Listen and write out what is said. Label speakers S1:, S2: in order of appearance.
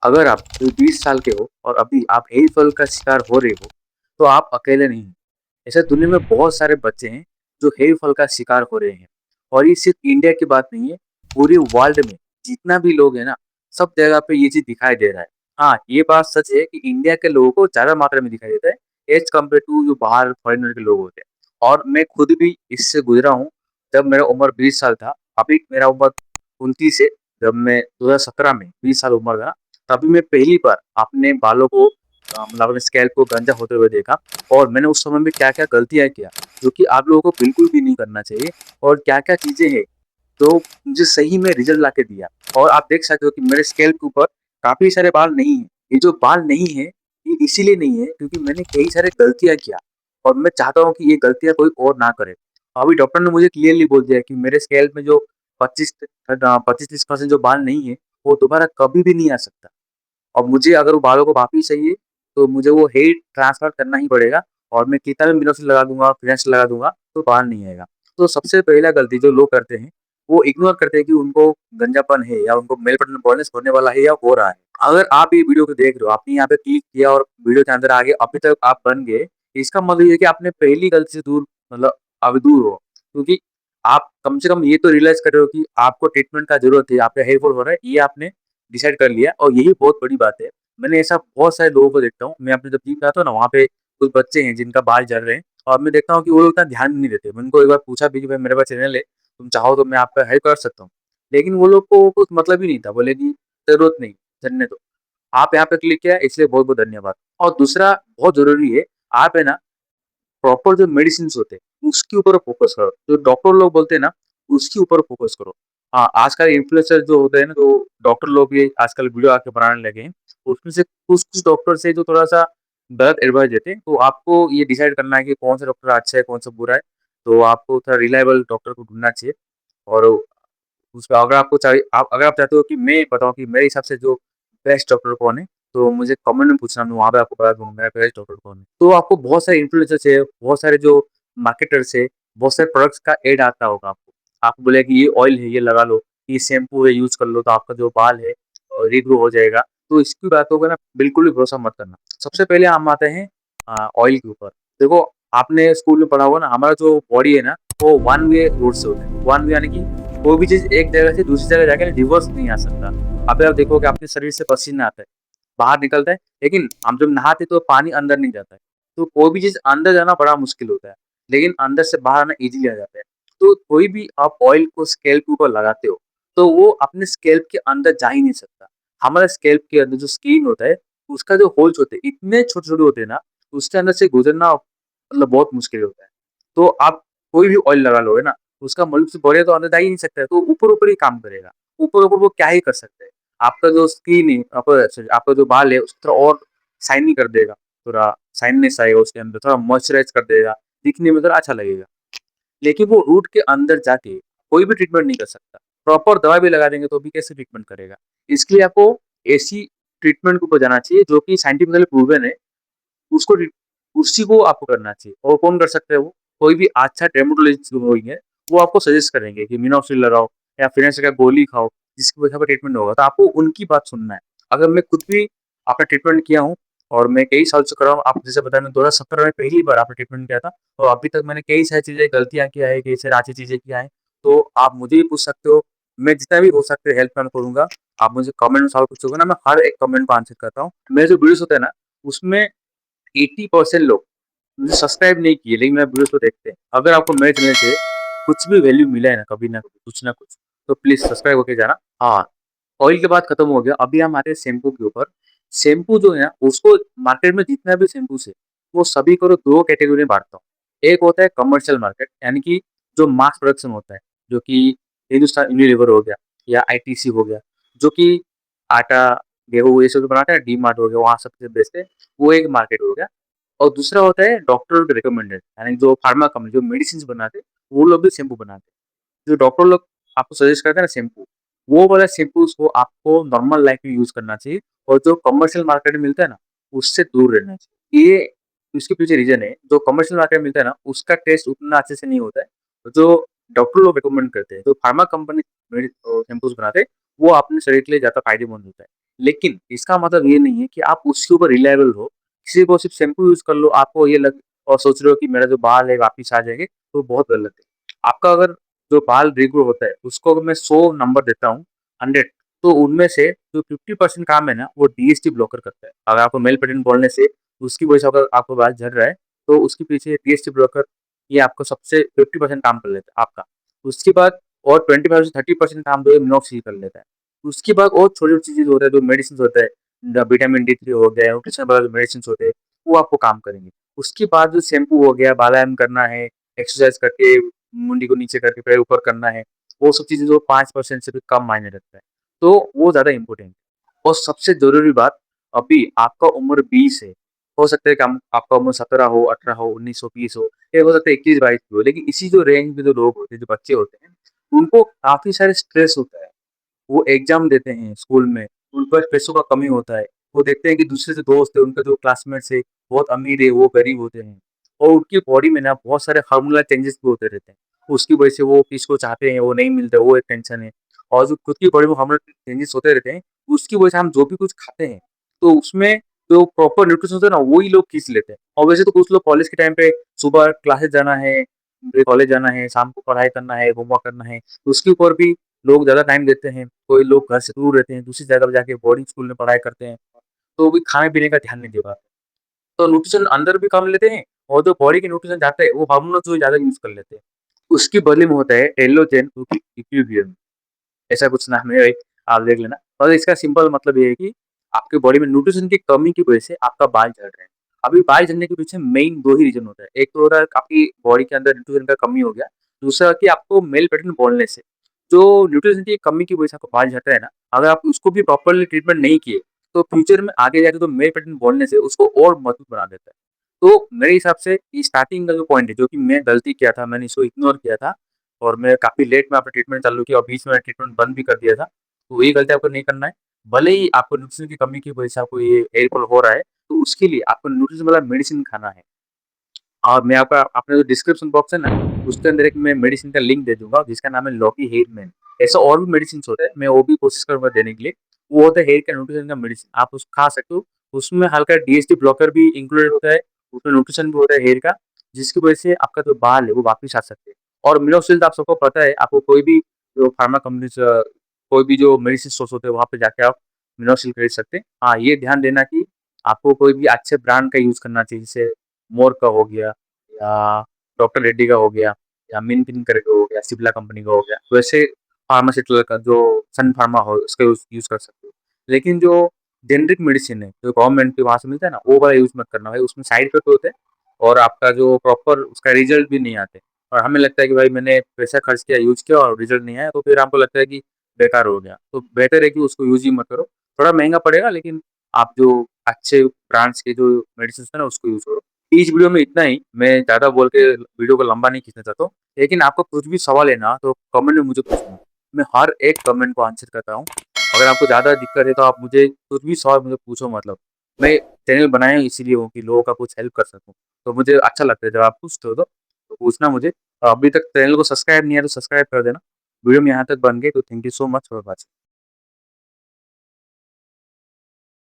S1: अगर आप कोई 20 साल के हो और अभी आप हेयर फॉल का शिकार हो रहे हो, तो आप अकेले नहीं हैं। ऐसे दुनिया में बहुत सारे बच्चे हैं जो हेयर फॉल का शिकार हो रहे हैं। और ये सिर्फ इंडिया की बात नहीं है, पूरे वर्ल्ड में जितना भी लोग हैं ना, सब जगह पे ये चीज़ दिखाई दे रहा है। हाँ, ये बात सच है कि इंडिया के लोगों को ज़्यादा मात्रा में दिखाई देता है एज़ कम्पेयर टू जो बाहर फॉरेनर के लोग होते हैं। और मैं खुद भी इससे गुज़रा हूँ। जब मेरा उम्र 20 साल था, अभी मेरा उम्र 29 है। जब मैं 2017 में 20 साल उम्र था, तभी मैं पहली बार अपने बालों को मतलब अपने स्कैल्प को गंजा होते हुए देखा। और मैंने उस समय में क्या-क्या गलतियाँ किया, जो कि आप लोगों को बिल्कुल भी नहीं करना चाहिए। और क्या-क्या चीज़ें हैं, जो मुझे सही में रिज़ल्ट ला के दिया। और आप देख सकते हो कि मेरे स्कैल्प के ऊपर काफ़ी सारे बाल नहीं हैं। ये जो बाल नहीं है, ये इसीलिए नहीं है क्योंकि मैंने कई सारे गलतियाँ किया और मैं चाहता हूँ कि ये गलतियाँ कोई और ना करे। अभी डॉक्टर ने मुझे क्लियरली बोल दिया कि मेरे स्कैल्प में जो 25-30% जो बाल नहीं है, वो दोबारा कभी भी नहीं आ सकता। और मुझे अगर वो बालों को वापिस चाहिए, तो मुझे वो हेयर ट्रांसफर करना ही पड़ेगा। और मैं कितना भी मिनोक्सिल लगा दूँगा, फिनेंस लगा दूँगा, तो बाल नहीं आएगा। तो सबसे पहला गलती जो लोग करते हैं, वो इग्नोर करते हैं कि उनको गंजापन है या उनको मेल बटन बॉयनेस होने वाला है या हो रहा है। अगर आप ये वीडियो को देख रहे हो, आपने यहाँ पे क्लिक किया और वीडियो के अंदर आगे अभी तक आप बन गए, इसका मतलब ये है कि आपने पहली गलती से दूर मतलब अभी दूर हो। क्योंकि आप कम से कम ये तो रियलाइज़ कर रहे हो कि आपको ट्रीटमेंट का ज़रूरत है, आपका हेयर फॉल हो रहा है, ये आपने डिसाइड कर लिया और यही बहुत बड़ी बात है। मैंने ऐसा बहुत सारे लोगों को देखता हूँ, मैं अपने जब जिम जाता हूँ ना, वहाँ पे कुछ बच्चे हैं जिनका बाल झड़ रहे हैं और मैं देखता हूँ कि वो लोग इतना ध्यान भी नहीं देते। मैंने उनको एक बार पूछा भी कि भाई मेरे पास चैनल है, तुम चाहो तो मैं आपका हेल्प कर सकता हूँ। लेकिन वो लोग को कुछ मतलब ही नहीं था, बोले कि ज़रूरत नहीं, झड़ने दो। आप यहाँ पे क्लिक किया इसलिए बहुत-बहुत धन्यवाद। और दूसरा बहुत ज़रूरी है, आप है ना प्रॉपर जो मेडिसिन्स होते हैं, उसके ऊपर फ़ोकस करो। जो डॉक्टर लोग बोलते हैं ना, उसके ऊपर फ़ोकस करो। हाँ, आजकल इन्फ्लुएंसर जो होते हैं ना, तो डॉक्टर लोग भी आजकल वीडियो आके बनाने लगे हैं। उसमें से कुछ-कुछ डॉक्टर्स हैं जो थोड़ा-सा गलत एडवाइस देते हैं। तो आपको ये डिसाइड करना है कि कौन-सा डॉक्टर अच्छा है, कौन-सा बुरा है। तो आपको थोड़ा रिलायबल डॉक्टर को ढूँढना चाहिए। और उसमें अगर आपको चाहिए आप अगर आप चाहते हो कि मैं बताऊँ कि मेरे हिसाब से जो बेस्ट डॉक्टर कौन है, तो मुझे कमेंट में पूछना, मैं वहाँ पे आपको बता दूँगा मेरा बेस्ट डॉक्टर कौन है। तो आपको बहुत सारे इन्फ्लुएंसर्स है, बहुत सारे जो मार्केटर्स है, बहुत सारे प्रोडक्ट्स का ऐड आता होगा आपको। आपको बोलेगा कि ये ऑयल है, ये लगा लो, ये शैम्पू है, यूज़ कर लो तो आपका जो बाल है रीग्रो हो जाएगा। तो इसकी बातों का ना बिल्कुल भी भरोसा मत करना। सबसे पहले हम आते हैं ऑयल के ऊपर। देखो, आपने स्कूल में पढ़ा होगा ना, हमारा जो बॉडी है ना, वो वन वे रोड से होता है। वन वे यानी कि कोई भी चीज़ एक जगह से दूसरी जगह जाके रिवर्स नहीं आ सकता। अभी आप देखोगे आपके शरीर से पसीना आता है, बाहर निकलता है, लेकिन हम जब नहाते हैं तो पानी अंदर नहीं जाता है। तो कोई भी चीज़ अंदर जाना बड़ा मुश्किल होता है, लेकिन अंदर से बाहर आना ईज़िली आ जाता है। तो कोई भी आप ऑयल को स्कैल्प के ऊपर लगाते हो, तो वो अपने स्कैल्प के अंदर जा ही नहीं सकता। हमारे स्कैल्प के अंदर जो स्किन होता है, उसका जो होल्स होते हैं, इतने छोटे-छोटे होते हैं ना, उसके अंदर से गुज़रना मतलब बहुत मुश्किल होता है। तो आप कोई भी ऑयल लगा लोगे ना, उसका मलूक से बढ़िया तो अंदर जा ही नहीं सकता है, तो ऊपर-ऊपर ही काम करेगा। ऊपर-ऊपर वो क्या ही कर सकता है। आपका जो स्किन है आपका जो बाल है उसको थोड़ा और शाइनी कर देगा, थोड़ा शाइनीनेस आएगा उसके अंदर, थोड़ा मॉइस्चराइज़ कर देगा, दिखने में थोड़ा अच्छा लगेगा। लेकिन वो रूट के अंदर जाके कोई भी ट्रीटमेंट नहीं कर सकता। प्रॉपर दवा भी लगा देंगे तो भी कैसे ट्रीटमेंट करेगा? इसके लिए आपको ऐसी ट्रीटमेंट के ऊपर जाना चाहिए जो कि साइंटिफिकली प्रूवन है। उसको रि उसी को आपको करना चाहिए। और कौन कर सकता है वो? कोई भी अच्छा डर्मेटोलॉजिस्ट जो होंगे, वो आपको सजेस्ट करेंगे कि मिनॉक्सिल लगाओ या फिनेंस का गोली खाओ, जिसकी वजह से ट्रीटमेंट होगा। तो आपको उनकी बात सुनना है। अगर मैं खुद भी अपना ट्रीटमेंट किया हूँ और मैं कई साल से कर रहा हूँ। आपको जैसे बताया, मैंने 2017 में पहली बार अपना ट्रीटमेंट किया था और अभी तक मैंने कई सारी चीज़ें गलतियाँ किया है, कई सारी अच्छी चीज़ें किया है। तो आप मुझे भी पूछ सकते हो, मैं जितना भी हो सकता है हेल्प मैं करूँगा। आप मुझे कमेंट में सवाल पूछोगे ना, मैं हर एक कमेंट का आंसर करता हूँ। मेरे जो वीडियोज़ होते हैं ना, उसमें 80% लोग मुझे सब्सक्राइब नहीं किए, लेकिन मेरा वीडियोज़ को देखते हैं। अगर आपको मेरे चैनल से कुछ भी वैल्यू मिला है ना, कभी ना कभी, कुछ ना कुछ, तो प्लीज़ सब्सक्राइब होके जाना। हाँ, ऑयल की बात खत्म हो गया, अभी हम आते हैं शैम्पू के ऊपर। शैम्पू जो है ना, उसको मार्केट में जितना भी शैम्पूस है, वो सभी को 2 कैटेगरी में बाँटता हूँ। एक होता है कमर्शियल मार्केट, यानी कि जो मास प्रोडक्शन होता है, जो कि हिंदुस्तान यूनिलीवर हो गया या आईटीसी हो गया, जो कि आटा, गेहूँ ये सब जो बनाता है, डी मार्ट हो गया, वहाँ सब चीज़ें बेचते हैं, वो एक मार्केट हो गया। और दूसरा होता है डॉक्टर के रिकमेंडेड, यानी जो फार्मा कंपनी जो मेडिसिन्स बनाते हैं, वो लोग भी शैम्पू बनाते हैं। जो डॉक्टर लोग आपको सजेस्ट करते हैं ना शैम्पू, वो वाला शैम्पूज़ को आपको नॉर्मल लाइफ में यूज़ करना चाहिए और जो कमर्शियल मार्केट में मिलता है ना, उससे दूर रहना चाहिए। ये इसके पीछे रीज़न है, जो कमर्शियल मार्केट में मिलता है ना, उसका टेस्ट उतना अच्छे से नहीं होता है। जो डॉक्टर लोग रिकमेंड करते हैं, जो फार्मा कंपनी शैम्पूज़ बनाते हैं, वो अपने शरीर के लिए ज़्यादा फ़ायदेमंद होता है। लेकिन इसका मतलब ये नहीं है कि आप उसके ऊपर रिलायबल हो। किसी को सिर्फ़ शैम्पू यूज़ कर लो, आपको ये लग और सोच रहे हो कि मेरा जो बाल है वापिस आ जाएँगे, तो बहुत गलत है। आपका अगर जो बाल रीग्रो होता है, उसको अगर मैं 100 नंबर देता हूँ, 100, तो उनमें से जो 50% काम है ना, वो डीएचटी ब्लॉकर करता है। अगर आपको मेल पेटेंट बोलने से उसकी वजह से अगर आपका बाल झड़ रहा है, तो उसके पीछे डीएचटी ब्लॉकर ये आपको सबसे 50% काम कर लेता है आपका। उसके बाद और 25 से 30% काम जो है मिनॉक्सिडी कर लेता है। उसके बाद और छोटी-छोटी चीज़ें होता है, जो मेडिसिन्स होता है, विटामिन डी3 हो गया, न्यूट्रिशन वाले मेडिसिन्स होते हैं, वो आपको काम करेंगे। उसके बाद जो शैम्पू हो गया, बालायाम करना है, एक्सरसाइज़ करके मुंडी को नीचे करके पैर ऊपर करना है, वो सब चीज़ें जो 5% से भी कम मायने रखता है। तो वो ज़्यादा इम्पोर्टेंट है। और सबसे ज़रूरी बात, अभी आपका उम्र 20 है, हो सकता है कि हम आपका उम्र 17 हो, 18 हो, 19 हो, 20 हो, या हो सकता है 21-22 भी हो, लेकिन इसी जो रेंज में जो लोग होते हैं, जो बच्चे होते हैं, उनको काफ़ी सारे स्ट्रेस होता है। वो एग्ज़ाम देते हैं स्कूल में, उन पर पैसों का कमी होता है। वो देखते हैं कि दूसरे जो दोस्त है, उनका जो क्लासमेट्स है, बहुत अमीर है, वो गरीब होते हैं और उनकी बॉडी में ना बहुत सारे हार्मोनल चेंजेस भी होते रहते हैं। उसकी वजह से वो किसको चाहते हैं, वो नहीं मिलता, वो एक टेंशन है और जो खुद की बॉडी में हार्मोनल चेंजेस होते रहते हैं, उसकी वजह से हम जो भी कुछ खाते हैं, तो उसमें जो प्रॉपर न्यूट्रिशन होता है ना, वो ही लोग खींच लेते हैं और वैसे तो कुछ लोग कॉलेज के टाइम पे सुबह क्लासेस जाना है, कॉलेज जाना है, शाम को पढ़ाई करना है, होमवर्क करना है, तो उसके ऊपर भी लोग ज़्यादा टाइम देते हैं, कोई लोग घर से दूर रहते हैं, दूसरी जगह पे जाके बोर्डिंग स्कूल में पढ़ाई करते हैं, तो वो भी खाने-पीने का ध्यान नहीं दे पाते। तो न्यूट्रिशन अंदर भी कम लेते हैं और जो बॉडी के न्यूट्रिशन जाता है, वो हार्मोनल जो ज़्यादा यूज़ कर लेते हैं। उसके बदले में होता है एलोजेन इक्विलिब्रियम, ऐसा कुछ नाम है एक, आप देख लेना। और इसका सिंपल मतलब ये है कि आपकी बॉडी में न्यूट्रिशन की कमी की वजह से आपका बाल झड़ रहे हैं। अभी बाल झड़ने के पीछे मेन 2 ही रीज़न होता है। एक तो होता है आपकी बॉडी के अंदर न्यूट्रिशन का कमी हो गया, दूसरा कि आपको मेल पेटर्न बोलने से। जो न्यूट्रिशन की कमी की वजह से आपको बाल झड़ता है ना, अगर आप उसको भी प्रॉपर्ली ट्रीटमेंट नहीं किए, तो फ्यूचर में आगे जाके तो मेल पेटर्न बोलने से उसको और मजबूत बना देता है। तो मेरे हिसाब से ये स्टार्टिंग का जो पॉइंट है, जो कि मैं गलती किया था, मैंने इसको इग्नोर किया था और मैं काफ़ी लेट में अपना ट्रीटमेंट चालू किया और बीच में ट्रीटमेंट बंद भी कर दिया था। तो वही गलती आपको नहीं करना है। भले ही आपको न्यूट्रिशन की कमी की वजह से आपको ये हेयर फॉल हो रहा है, तो उसके लिए आपको न्यूट्रिशन वाला मेडिसिन खाना है। और मैं आपका अपना जो डिस्क्रिप्शन बॉक्स है ना, उसके अंदर एक मैं मेडिसिन का लिंक दे दूँगा जिसका नाम है लॉकी हेयर मैन। ऐसा और भी मेडिसिन्स होते हैं, मैं वो भी कोशिश करूँगा देने के लिए। वो होता है हेयर का न्यूट्रिशन का मेडिसिन, आप उसको खा सकते हो। उसमें हल्का डीएचटी ब्लॉकर भी इंक्लूडेड होता है, उसमें न्यूट्रिशन भी होता है हेयर का, जिसकी वजह से आपका जो बाल है वो वापिस आ सकते हैं। और मिनोक्सिल तो आप सबको पता है, आपको कोई भी जो फार्मा कंपनीज़ कोई भी जो मेडिसिन स्टोर्स होते हैं, वहाँ पे जाके आप मिनोक्सिल खरीद सकते हैं। हाँ, ये ध्यान देना कि आपको कोई भी अच्छे ब्रांड का यूज़ करना चाहिए, जैसे मोर का हो गया या डॉक्टर रेड्डी का हो गया या मिनपिन करके हो गया, सिप्ला कंपनी का हो गया, वैसे फार्मास्यूटिकल का जो सन फार्मा हो उसका यूज़ यूज़ कर सकते हो। लेकिन जो जेनेरिक मेडिसिन है, जो गवर्नमेंट के वहाँ से मिलता है ना, वो वाला यूज़ मत करना भाई, उसमें साइड इफेक्ट होते हैं और आपका जो प्रॉपर उसका रिज़ल्ट भी नहीं आते। और हमें लगता है कि भाई मैंने पैसा खर्च किया, यूज़ किया और रिज़ल्ट नहीं आया, तो फिर हमको लगता है कि बेकार हो गया। तो बेटर है कि उसको यूज़ ही मत करो। थोड़ा महँगा पड़ेगा लेकिन आप जो अच्छे ब्रांड्स के जो मेडिसिन्स है ना, उसको यूज़ करो। इस वीडियो में इतना ही, मैं ज़्यादा बोल के वीडियो को लंबा नहीं खींचना चाहता हूँ। लेकिन आपका कुछ भी सवाल है ना, तो कमेंट में मुझे पूछना। मैं हर एक कमेंट को आंसर करता हूँ। अगर आपको ज़्यादा दिक्कत है तो आप मुझे कुछ भी सवाल मुझे पूछो मतलब। मैं चैनल बनाया हूँ इसीलिए हूँ कि लोगों का कुछ हेल्प कर सकूँ। तो मुझे अच्छा लगता है जब आप पूछते हो तो पूछना मुझे। अभी तक चैनल को सब्सक्राइब नहीं है तो सब्सक्राइब कर देना। वीडियो में यहाँ तक बन गई तो thank you so much for watching.